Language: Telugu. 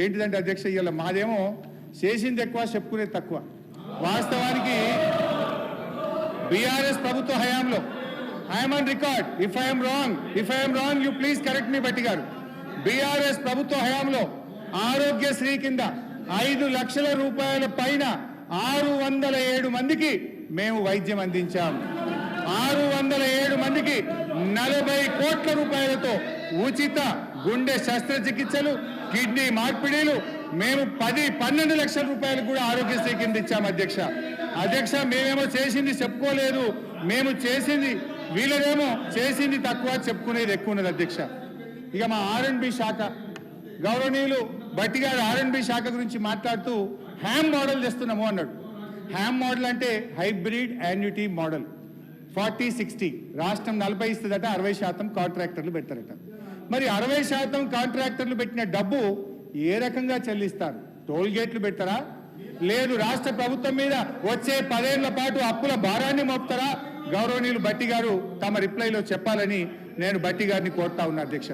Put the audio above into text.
ఏంటిదంటే అధ్యక్ష ఇవాళ మాదేమో చేసింది ఎక్కువ చెప్పుకునేది తక్కువ. వాస్తవానికి బీఆర్ఎస్ ప్రభుత్వ హయాంలో I'm on record, if I'm wrong you please correct me Bhatti గారు. బీఆర్ఎస్ ప్రభుత్వ హయాంలో ఆరోగ్యశ్రీ కింద 5 లక్షల రూపాయల పైన 607 మందికి మేము వైద్యం అందించాం. 607 మందికి 40 కోట్ల రూపాయలతో ఉచిత గుండె శస్త్రచికిత్సలు, కిడ్నీ మార్పిడిలు మేము 10-12 లక్షల రూపాయలు కూడా ఆరోగ్యశ్రీ కింద ఇచ్చాం అధ్యక్ష. మేమేమో చేసింది చెప్పుకోలేదు, మేము చేసింది, వీళ్ళేమో చేసింది తక్కువ చెప్పుకునేది ఎక్కువ ఉన్నది అధ్యక్ష. ఇక మా R&B శాఖ గౌరవనీయులు బట్టి గారు R&B శాఖ గురించి మాట్లాడుతూ హ్యామ్ మోడల్ తెస్తున్నాము అన్నాడు. హ్యామ్ మోడల్ అంటే హైబ్రిడ్ యాన్యుటీ మోడల్. 40-60 రాష్ట్రం 40 ఇస్తుందట, 60% కాంట్రాక్టర్లు పెడతారట. మరి 60% కాంట్రాక్టర్లు పెట్టిన డబ్బు ఏ రకంగా చెల్లిస్తారు? టోల్ గేట్లు పెట్టారా, లేదు రాష్ట్ర ప్రభుత్వం మీద వచ్చే 10 ఏళ్ల పాటు అప్పుల భారాన్ని మోపుతారా? గౌరవనీయులు బట్టి గారు తమ రిప్లైలో చెప్పాలని నేను బట్టి గారిని కోరుతా ఉన్నా అధ్యక్ష.